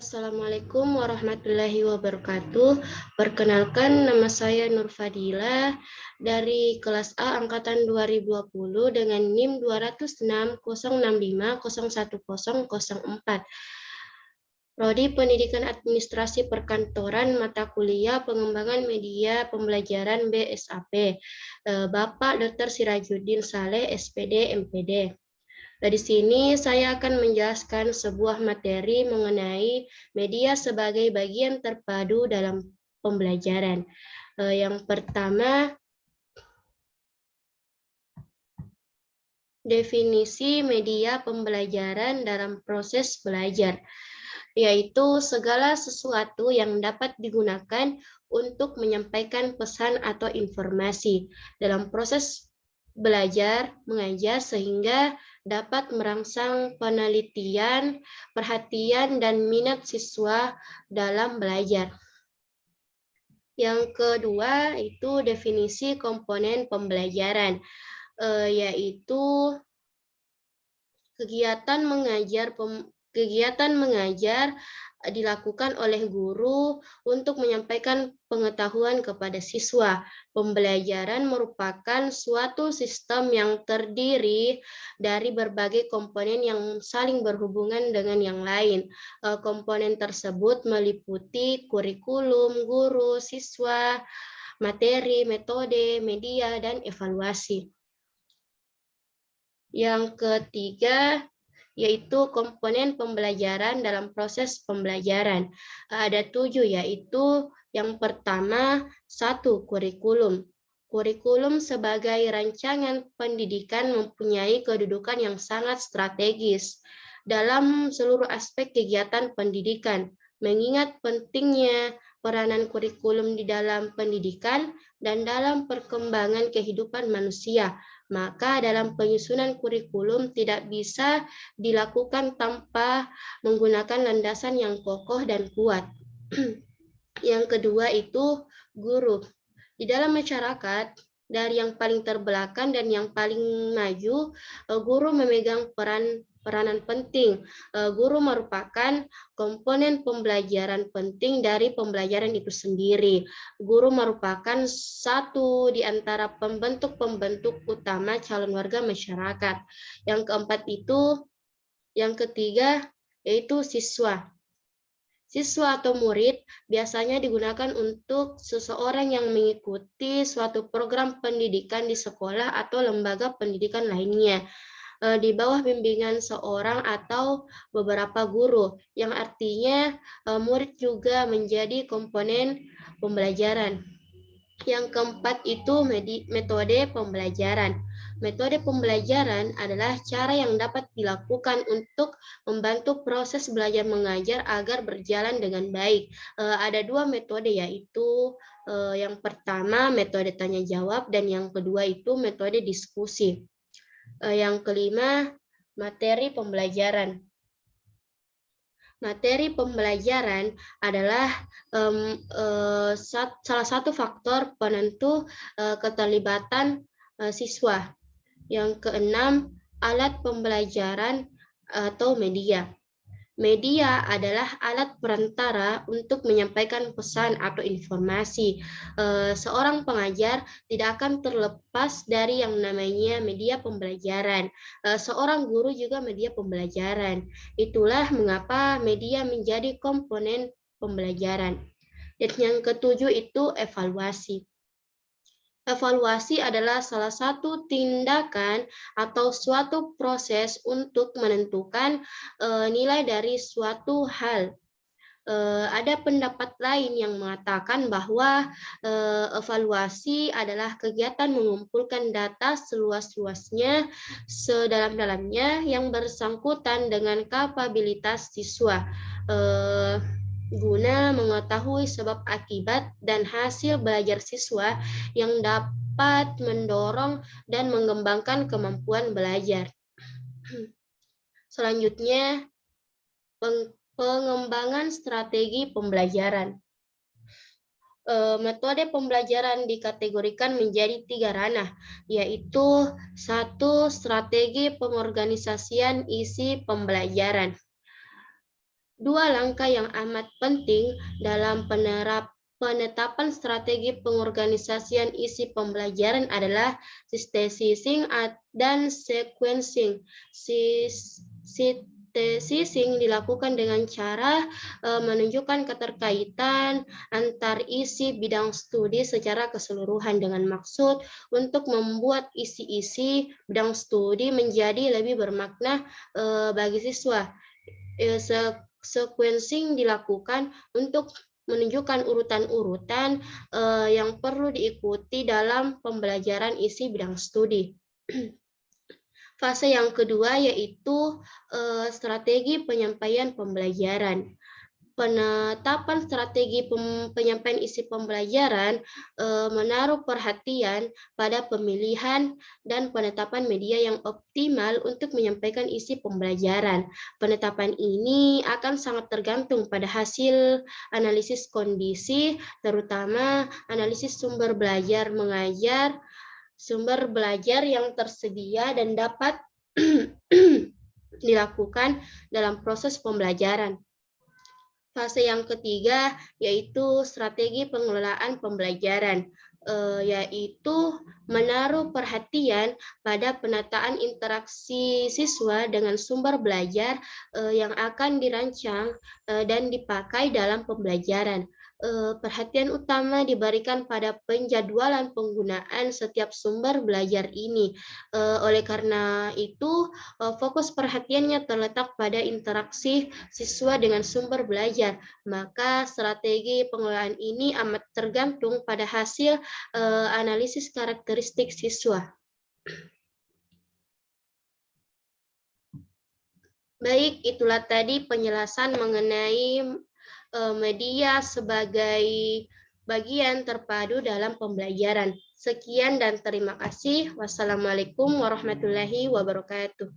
Assalamualaikum warahmatullahi wabarakatuh. Perkenalkan, nama saya Nur Fadila dari kelas A angkatan 2020 dengan NIM 2060650650104. Prodi Pendidikan Administrasi Perkantoran, mata kuliah Pengembangan Media Pembelajaran BSAP. Bapak Dr. Sirajuddin Saleh, SPD, MPD. Di sini saya akan menjelaskan sebuah materi mengenai media sebagai bagian terpadu dalam pembelajaran. Yang pertama, definisi media pembelajaran dalam proses belajar, yaitu segala sesuatu yang dapat digunakan untuk menyampaikan pesan atau informasi dalam proses belajar mengajar sehingga dapat merangsang penelitian, perhatian, dan minat siswa dalam belajar. Yang kedua itu definisi komponen pembelajaran, yaitu kegiatan mengajar dilakukan oleh guru untuk menyampaikan pengetahuan kepada siswa. Pembelajaran merupakan suatu sistem yang terdiri dari berbagai komponen yang saling berhubungan dengan yang lain. Komponen tersebut meliputi kurikulum, guru, siswa, materi, metode, media, dan evaluasi. Yang ketiga, yaitu komponen pembelajaran dalam proses pembelajaran. Ada 7, yaitu yang pertama, 1. Kurikulum. Kurikulum sebagai rancangan pendidikan mempunyai kedudukan yang sangat strategis dalam seluruh aspek kegiatan pendidikan, mengingat pentingnya peranan kurikulum di dalam pendidikan dan dalam perkembangan kehidupan manusia. Maka dalam penyusunan kurikulum tidak bisa dilakukan tanpa menggunakan landasan yang kokoh dan kuat. Yang kedua itu guru. Di dalam masyarakat, dari yang paling terbelakang dan yang paling maju, guru memegang peranan penting. Guru merupakan komponen pembelajaran penting dari pembelajaran itu sendiri. Guru merupakan satu di antara pembentuk-pembentuk utama calon warga masyarakat. Yang keempat itu, yang ketiga, yaitu siswa. Siswa atau murid biasanya digunakan untuk seseorang yang mengikuti suatu program pendidikan di sekolah atau lembaga pendidikan lainnya di bawah bimbingan seorang atau beberapa guru, yang artinya murid juga menjadi komponen pembelajaran. Yang keempat itu metode pembelajaran. Metode pembelajaran adalah cara yang dapat dilakukan untuk membantu proses belajar mengajar agar berjalan dengan baik. Ada 2 metode, yaitu yang pertama metode tanya jawab dan yang kedua itu metode diskusi. Yang kelima, materi pembelajaran. Materi pembelajaran adalah salah satu faktor penentu keterlibatan siswa. Yang keenam, alat pembelajaran atau media. Media adalah alat perantara untuk menyampaikan pesan atau informasi. Seorang pengajar tidak akan terlepas dari yang namanya media pembelajaran. Seorang guru juga media pembelajaran. Itulah mengapa media menjadi komponen pembelajaran. Dan yang ketujuh itu evaluasi. Evaluasi adalah salah satu tindakan atau suatu proses untuk menentukan nilai dari suatu hal. Ada pendapat lain yang mengatakan bahwa evaluasi adalah kegiatan mengumpulkan data seluas-luasnya, sedalam-dalamnya yang bersangkutan dengan kapabilitas siswa. Guna mengetahui sebab akibat dan hasil belajar siswa yang dapat mendorong dan mengembangkan kemampuan belajar. Selanjutnya, pengembangan strategi pembelajaran. Metode pembelajaran dikategorikan menjadi 3 ranah, yaitu 1. Strategi pengorganisasian isi pembelajaran. Dua langkah yang amat penting dalam penetapan strategi pengorganisasian isi pembelajaran adalah systemizing dan sequencing. Systemizing dilakukan dengan cara menunjukkan keterkaitan antar isi bidang studi secara keseluruhan dengan maksud untuk membuat isi-isi bidang studi menjadi lebih bermakna bagi siswa. Sequencing dilakukan untuk menunjukkan urutan-urutan yang perlu diikuti dalam pembelajaran isi bidang studi. Fase yang kedua yaitu strategi penyampaian pembelajaran. Penetapan strategi penyampaian isi pembelajaran menaruh perhatian pada pemilihan dan penetapan media yang optimal untuk menyampaikan isi pembelajaran. Penetapan ini akan sangat tergantung pada hasil analisis kondisi, terutama analisis sumber belajar mengajar, sumber belajar yang tersedia dan dapat dilakukan dalam proses pembelajaran. Fase yang ketiga yaitu strategi pengelolaan pembelajaran, yaitu menaruh perhatian pada penataan interaksi siswa dengan sumber belajar yang akan dirancang dan dipakai dalam pembelajaran. Perhatian utama diberikan pada penjadwalan penggunaan setiap sumber belajar ini. Oleh karena itu, fokus perhatiannya terletak pada interaksi siswa dengan sumber belajar. Maka strategi pengelolaan ini amat tergantung pada hasil analisis karakteristik siswa. Baik, itulah tadi penjelasan mengenai media sebagai bagian terpadu dalam pembelajaran. Sekian dan terima kasih. Wassalamualaikum warahmatullahi wabarakatuh.